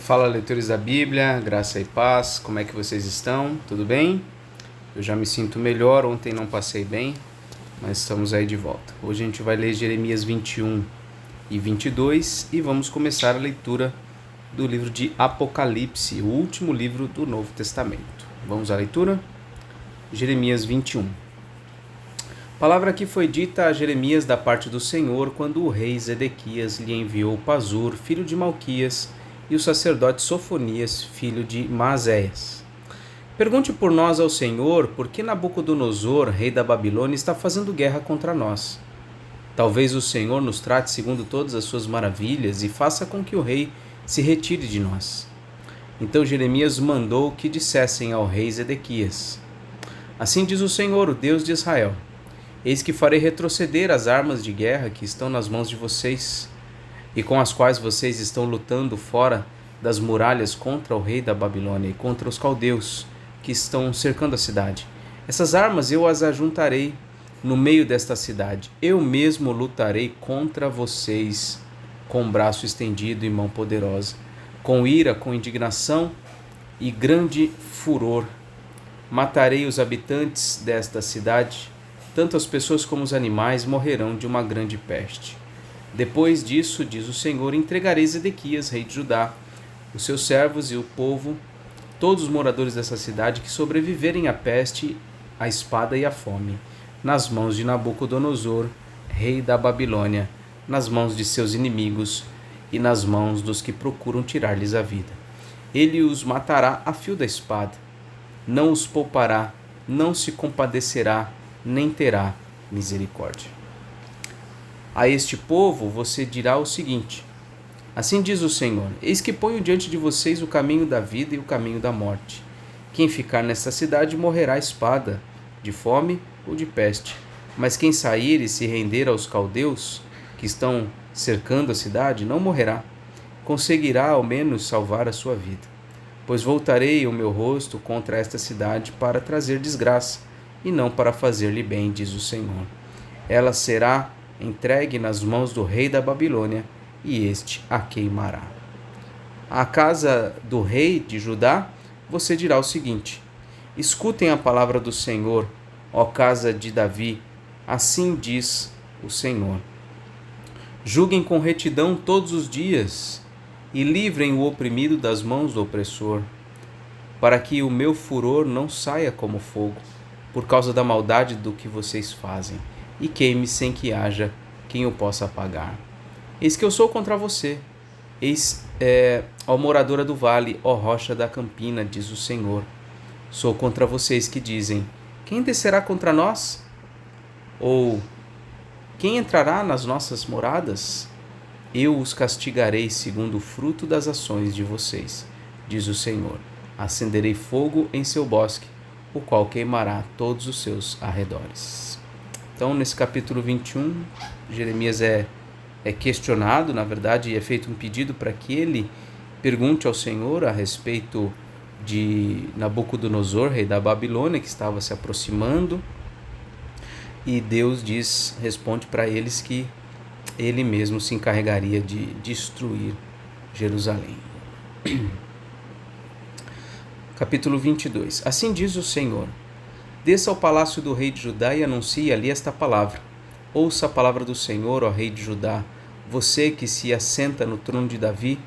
Fala, leitores da Bíblia, graça e paz, como é que vocês estão? Tudo bem? Eu já me sinto melhor, ontem não passei bem, mas estamos aí de volta. Hoje a gente vai ler Jeremias 21 e 22 e vamos começar a leitura do livro de Apocalipse, o último livro do Novo Testamento. Vamos à leitura? Jeremias 21. A palavra que foi dita a Jeremias da parte do Senhor quando o rei Zedequias lhe enviou Pazur, filho de Malquias, e o sacerdote Sofonias, filho de Maazéias. Pergunte por nós ao Senhor, por que Nabucodonosor, rei da Babilônia, está fazendo guerra contra nós. Talvez o Senhor nos trate segundo todas as suas maravilhas e faça com que o rei se retire de nós. Então Jeremias mandou que dissessem ao rei Zedequias: Assim diz o Senhor, o Deus de Israel: Eis que farei retroceder as armas de guerra que estão nas mãos de vocês, e com as quais vocês estão lutando fora das muralhas contra o rei da Babilônia e contra os caldeus que estão cercando a cidade. Essas armas eu as ajuntarei no meio desta cidade. Eu mesmo lutarei contra vocês com braço estendido e mão poderosa, com ira, com indignação e grande furor. Matarei os habitantes desta cidade, tanto as pessoas como os animais morrerão de uma grande peste. Depois disso, diz o Senhor, entregarei Zedequias, rei de Judá, os seus servos e o povo, todos os moradores dessa cidade que sobreviverem à peste, à espada e à fome, nas mãos de Nabucodonosor, rei da Babilônia, nas mãos de seus inimigos e nas mãos dos que procuram tirar-lhes a vida. Ele os matará a fio da espada, não os poupará, não se compadecerá, nem terá misericórdia. A este povo você dirá o seguinte: Assim diz o Senhor: Eis que ponho diante de vocês o caminho da vida e o caminho da morte. Quem ficar nesta cidade morrerá à espada, de fome ou de peste. Mas quem sair e se render aos caldeus, que estão cercando a cidade, não morrerá. Conseguirá ao menos salvar a sua vida. Pois voltarei o meu rosto contra esta cidade para trazer desgraça, e não para fazer-lhe bem, diz o Senhor. Ela será entregue nas mãos do rei da Babilônia, e este a queimará. À casa do rei de Judá, você dirá o seguinte: Escutem a palavra do Senhor, ó casa de Davi, assim diz o Senhor. Julguem com retidão todos os dias, e livrem o oprimido das mãos do opressor, para que o meu furor não saia como fogo, por causa da maldade do que vocês fazem, e queime sem que haja quem o possa apagar. Eis que eu sou contra você, ó moradora do vale, ó rocha da campina, diz o Senhor. Sou contra vocês que dizem: Quem descerá contra nós? Ou quem entrará nas nossas moradas? Eu os castigarei segundo o fruto das ações de vocês, diz o Senhor. Acenderei fogo em seu bosque, o qual queimará todos os seus arredores. Então, nesse capítulo 21, Jeremias é questionado, na verdade, é feito um pedido para que ele pergunte ao Senhor a respeito de Nabucodonosor, rei da Babilônia, que estava se aproximando, e Deus responde para eles que ele mesmo se encarregaria de destruir Jerusalém. Capítulo 22. Assim diz o Senhor: Desça ao palácio do rei de Judá e anuncie ali esta palavra. Ouça a palavra do Senhor, ó rei de Judá, você que se assenta no trono de Davi,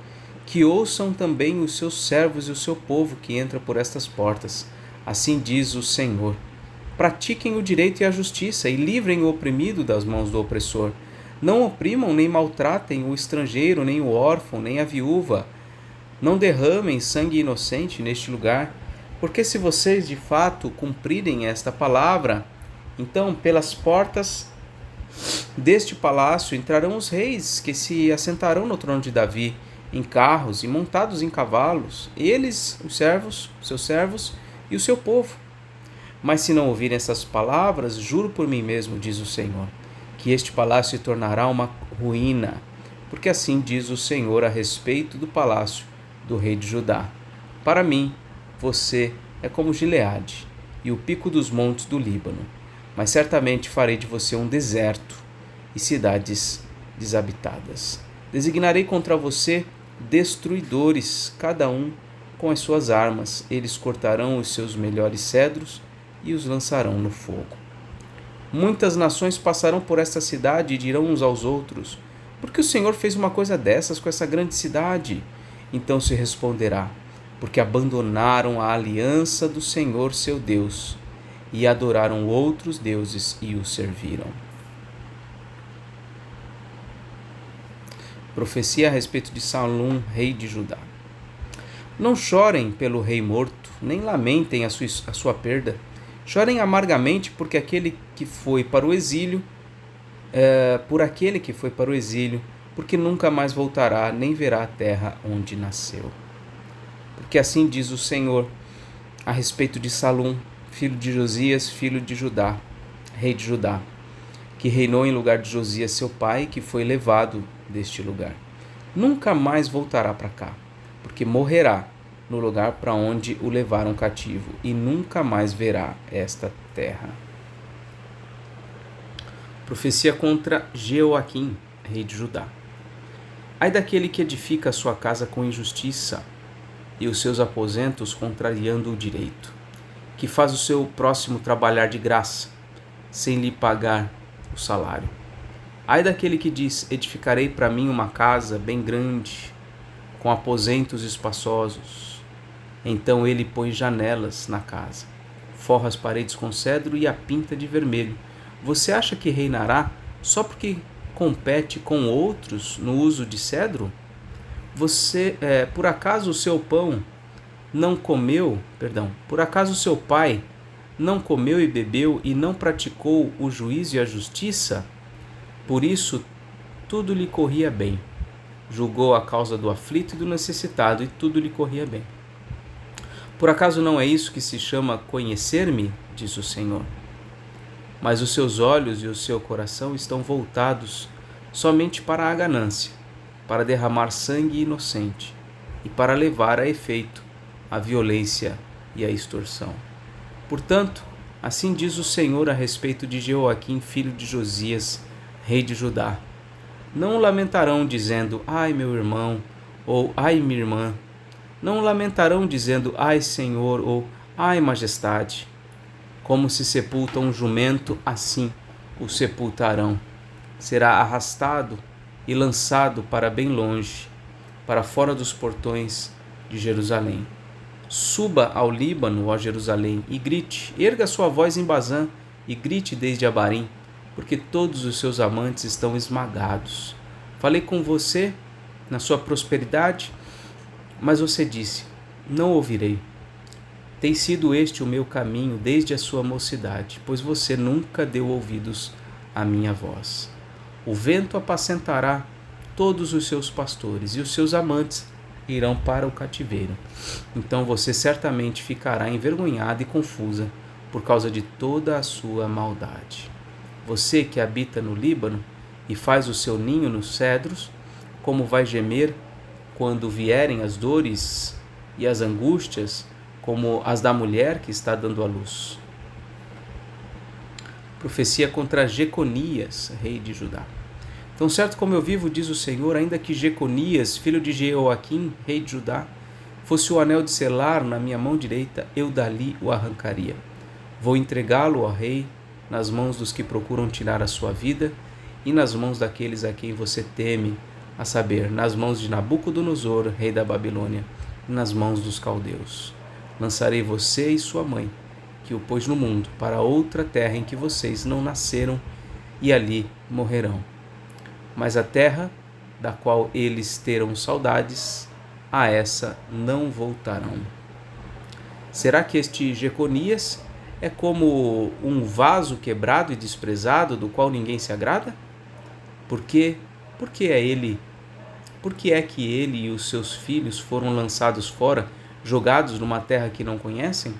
que ouçam também os seus servos e o seu povo que entra por estas portas. Assim diz o Senhor: Pratiquem o direito e a justiça e livrem o oprimido das mãos do opressor. Não oprimam nem maltratem o estrangeiro, nem o órfão, nem a viúva. Não derramem sangue inocente neste lugar. Porque se vocês de fato cumprirem esta palavra, então pelas portas deste palácio entrarão os reis que se assentarão no trono de Davi, em carros e montados em cavalos, eles, os seus servos e o seu povo. Mas se não ouvirem essas palavras, juro por mim mesmo, diz o Senhor, que este palácio se tornará uma ruína, porque assim diz o Senhor a respeito do palácio do rei de Judá. Para mim, você é como Gileade e o pico dos montes do Líbano, mas certamente farei de você um deserto e cidades desabitadas. Designarei contra você destruidores, cada um com as suas armas. Eles cortarão os seus melhores cedros e os lançarão no fogo. Muitas nações passarão por esta cidade e dirão uns aos outros: por que o Senhor fez uma coisa dessas com essa grande cidade? Então se responderá: porque abandonaram a aliança do Senhor seu Deus e adoraram outros deuses e os serviram. Profecia a respeito de Salum, rei de Judá. Não chorem pelo rei morto, nem lamentem a sua perda. Chorem amargamente porque aquele que foi para o exílio, porque nunca mais voltará, nem verá a terra onde nasceu. Porque assim diz o Senhor a respeito de Salum, filho de Josias, filho de Judá, rei de Judá, que reinou em lugar de Josias seu pai, que foi levado deste lugar. Nunca mais voltará para cá, porque morrerá no lugar para onde o levaram cativo, e nunca mais verá esta terra. Profecia contra Jeoaquim, rei de Judá. Ai daquele que edifica a sua casa com injustiça e os seus aposentos contrariando o direito, que faz o seu próximo trabalhar de graça, sem lhe pagar o salário. Ai daquele que diz: edificarei para mim uma casa bem grande, com aposentos espaçosos. Então ele põe janelas na casa, forra as paredes com cedro e a pinta de vermelho. Você acha que reinará só porque compete com outros no uso de cedro? Por acaso o seu pai não comeu e bebeu e não praticou o juízo e a justiça? Por isso tudo lhe corria bem. Julgou a causa do aflito e do necessitado, e tudo lhe corria bem. Por acaso não é isso que se chama conhecer-me? Diz o Senhor. Mas os seus olhos e o seu coração estão voltados somente para a ganância, para derramar sangue inocente e para levar a efeito a violência e a extorsão. Portanto, assim diz o Senhor a respeito de Jeoaquim, filho de Josias, rei de Judá. Não lamentarão dizendo: ai, meu irmão, ou ai, minha irmã. Não lamentarão dizendo: ai, Senhor, ou ai, majestade. Como se sepulta um jumento, assim o sepultarão. Será arrastado e lançado para bem longe, para fora dos portões de Jerusalém. Suba ao Líbano, ó Jerusalém, e grite, erga sua voz em Bazã, e grite desde Abarim, porque todos os seus amantes estão esmagados. Falei com você na sua prosperidade, mas você disse: não ouvirei. Tem sido este o meu caminho desde a sua mocidade, pois você nunca deu ouvidos à minha voz. O vento apacentará todos os seus pastores, e os seus amantes irão para o cativeiro. Então você certamente ficará envergonhada e confusa por causa de toda a sua maldade. Você que habita no Líbano e faz o seu ninho nos cedros, como vai gemer quando vierem as dores e as angústias, como as da mulher que está dando à luz. Profecia contra Jeconias, rei de Judá. Tão certo como eu vivo, diz o Senhor, ainda que Jeconias, filho de Jeoaquim, rei de Judá, fosse o anel de selar na minha mão direita, eu dali o arrancaria. Vou entregá-lo ao rei nas mãos dos que procuram tirar a sua vida e nas mãos daqueles a quem você teme, a saber, nas mãos de Nabucodonosor, rei da Babilônia, e nas mãos dos caldeus. Lançarei você e sua mãe, que o pôs no mundo, para outra terra em que vocês não nasceram, e ali morrerão. Mas a terra, da qual eles terão saudades, a essa não voltarão. Será que este Jeconias é como um vaso quebrado e desprezado, do qual ninguém se agrada? Por que é que ele e os seus filhos foram lançados fora, jogados numa terra que não conhecem?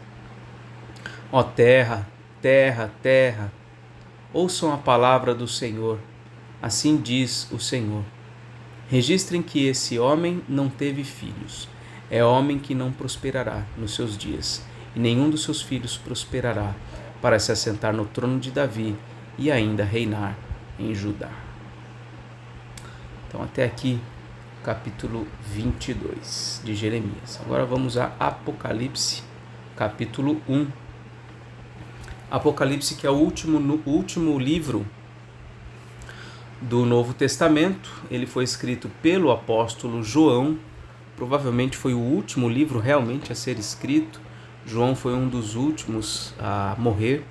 Ó terra, terra, terra, ouçam a palavra do Senhor. Assim diz o Senhor: registrem que esse homem não teve filhos. É homem que não prosperará nos seus dias, e nenhum dos seus filhos prosperará para se assentar no trono de Davi e ainda reinar em Judá. Então até aqui capítulo 22 de Jeremias. Agora vamos a Apocalipse, capítulo 1. Apocalipse, que é o último livro do Novo Testamento. Ele foi escrito pelo apóstolo João. Provavelmente foi o último livro realmente a ser escrito. João foi um dos últimos a morrer.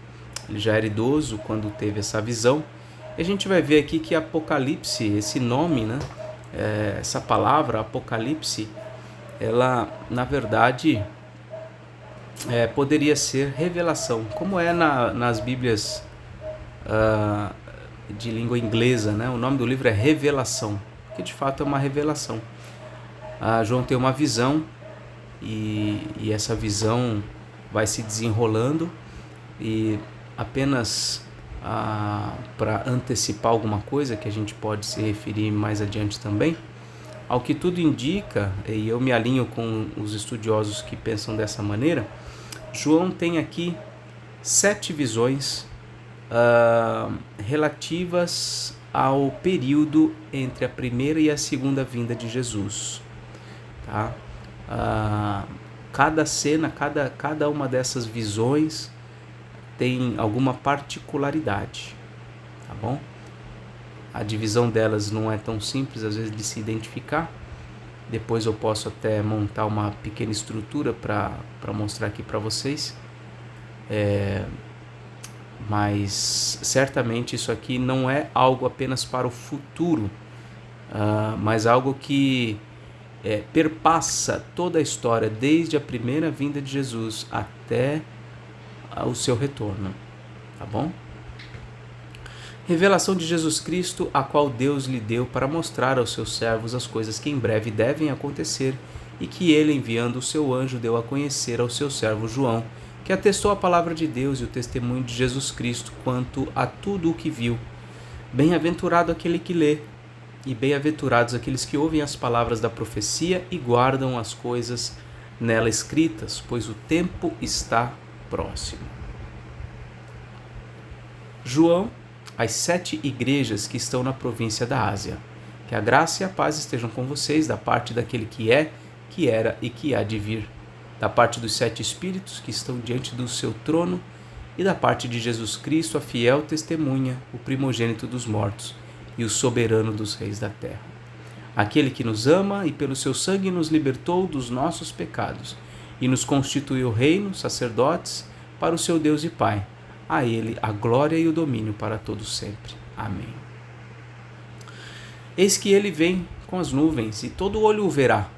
Ele já era idoso quando teve essa visão. E a gente vai ver aqui que Apocalipse, esse nome, né? Essa palavra Apocalipse, ela na verdade poderia ser revelação, como é nas Bíblias de língua inglesa, né? O nome do livro é Revelação, que de fato é uma revelação. João tem uma visão e essa visão vai se desenrolando, e apenas para antecipar alguma coisa que a gente pode se referir mais adiante também, ao que tudo indica, e eu me alinho com os estudiosos que pensam dessa maneira, João tem aqui 7 visões relativas ao período entre a primeira e a segunda vinda de Jesus. Tá? Cada cena, cada uma dessas visões tem alguma particularidade, tá bom? A divisão delas não é tão simples às vezes de se identificar. Depois eu posso até montar uma pequena estrutura para mostrar aqui para vocês. Mas certamente isso aqui não é algo apenas para o futuro, mas algo que perpassa toda a história, desde a primeira vinda de Jesus até o seu retorno, tá bom? Revelação de Jesus Cristo, a qual Deus lhe deu para mostrar aos seus servos as coisas que em breve devem acontecer, e que ele, enviando o seu anjo, deu a conhecer ao seu servo João, que atestou a palavra de Deus e o testemunho de Jesus Cristo quanto a tudo o que viu. Bem-aventurado aquele que lê, e bem-aventurados aqueles que ouvem as palavras da profecia e guardam as coisas nela escritas, pois o tempo está próximo. João, as 7 igrejas que estão na província da Ásia. Que a graça e a paz estejam com vocês da parte daquele que é, que era e que há de vir, da parte dos 7 espíritos que estão diante do seu trono e da parte de Jesus Cristo, a fiel testemunha, o primogênito dos mortos e o soberano dos reis da terra. Aquele que nos ama e pelo seu sangue nos libertou dos nossos pecados e nos constituiu reino, sacerdotes, para o seu Deus e Pai. A ele a glória e o domínio para todos sempre. Amém. Eis que ele vem com as nuvens, e todo olho o verá,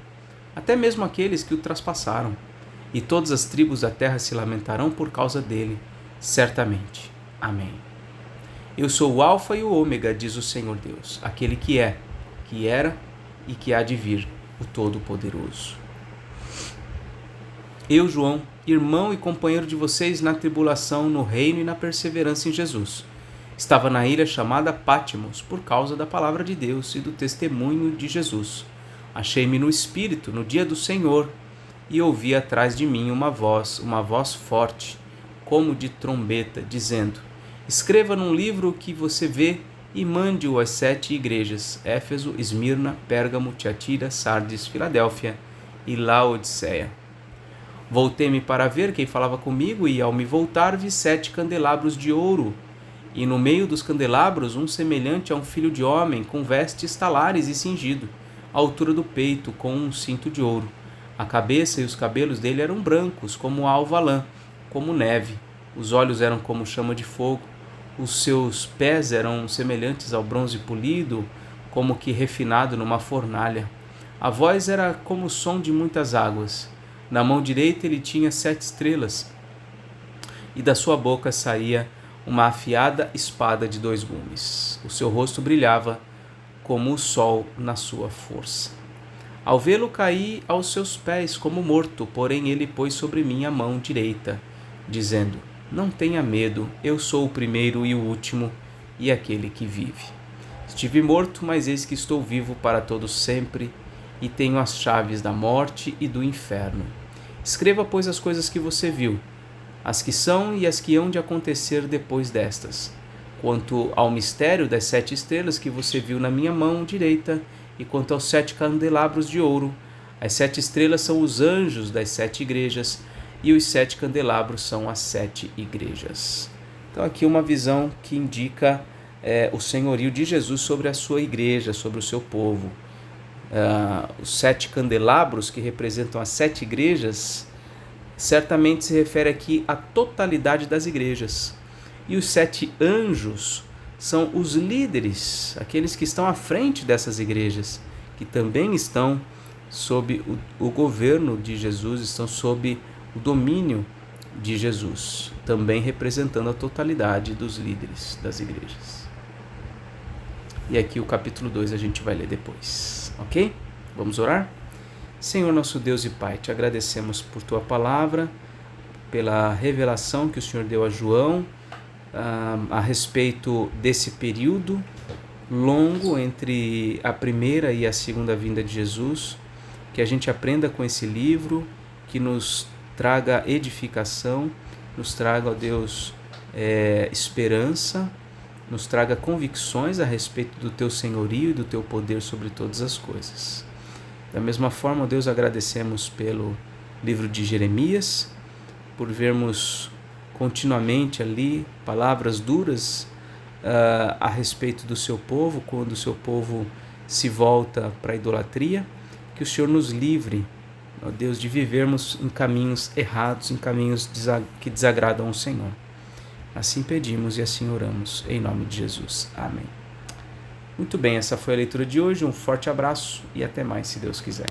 até mesmo aqueles que o traspassaram, e todas as tribos da terra se lamentarão por causa dele, certamente. Amém. Eu sou o Alfa e o Ômega, diz o Senhor Deus, aquele que é, que era e que há de vir, o Todo-Poderoso. Eu, João, irmão e companheiro de vocês na tribulação, no reino e na perseverança em Jesus, estava na ilha chamada Pátimos por causa da palavra de Deus e do testemunho de Jesus. Achei-me no Espírito no dia do Senhor e ouvi atrás de mim uma voz forte, como de trombeta, dizendo: escreva num livro o que você vê e mande-o às 7 igrejas: Éfeso, Esmirna, Pérgamo, Tiatira, Sardes, Filadélfia e Laodiceia. Voltei-me para ver quem falava comigo, e ao me voltar vi 7 candelabros de ouro, e no meio dos candelabros um semelhante a um filho de homem, com vestes talares e cingido, à altura do peito, com um cinto de ouro. A cabeça e os cabelos dele eram brancos, como alva lã, como neve. Os olhos eram como chama de fogo. Os seus pés eram semelhantes ao bronze polido, como que refinado numa fornalha. A voz era como o som de muitas águas. Na mão direita ele tinha 7 estrelas, e da sua boca saía uma afiada espada de 2 gumes. O seu rosto brilhava como o sol na sua força. Ao vê-lo, caí aos seus pés como morto, porém ele pôs sobre mim a mão direita, dizendo: não tenha medo, eu sou o primeiro e o último, e aquele que vive. Estive morto, mas eis que estou vivo para todos sempre, e tenho as chaves da morte e do inferno. Escreva, pois, as coisas que você viu, as que são e as que hão de acontecer depois destas. Quanto ao mistério das 7 estrelas que você viu na minha mão direita E quanto aos 7 candelabros de ouro, as 7 estrelas são os anjos das 7 igrejas, e os 7 candelabros são as 7 igrejas. Então aqui uma visão que indica o senhorio de Jesus sobre a sua igreja, sobre o seu povo. Os 7 candelabros, que representam as 7 igrejas, certamente se refere aqui à totalidade das igrejas. E os 7 anjos são os líderes, aqueles que estão à frente dessas igrejas, que também estão sob o governo de Jesus, estão sob o domínio de Jesus, também representando a totalidade dos líderes das igrejas. E aqui o capítulo 2 a gente vai ler depois, ok? Vamos orar? Senhor nosso Deus e Pai, te agradecemos por tua palavra, pela revelação que o Senhor deu a João a respeito desse período longo entre a primeira e a segunda vinda de Jesus, que a gente aprenda com esse livro, que nos traga edificação, nos traga, ó Deus, esperança, nos traga convicções a respeito do teu senhorio e do teu poder sobre todas as coisas. Da mesma forma, ó Deus, agradecemos pelo livro de Jeremias, por vermos continuamente ali palavras duras a respeito do seu povo, quando o seu povo se volta para a idolatria. Que o Senhor nos livre, ó Deus, de vivermos em caminhos errados, em caminhos que desagradam ao Senhor. Assim pedimos e assim oramos, em nome de Jesus. Amém. Muito bem, essa foi a leitura de hoje. Um forte abraço e até mais, se Deus quiser.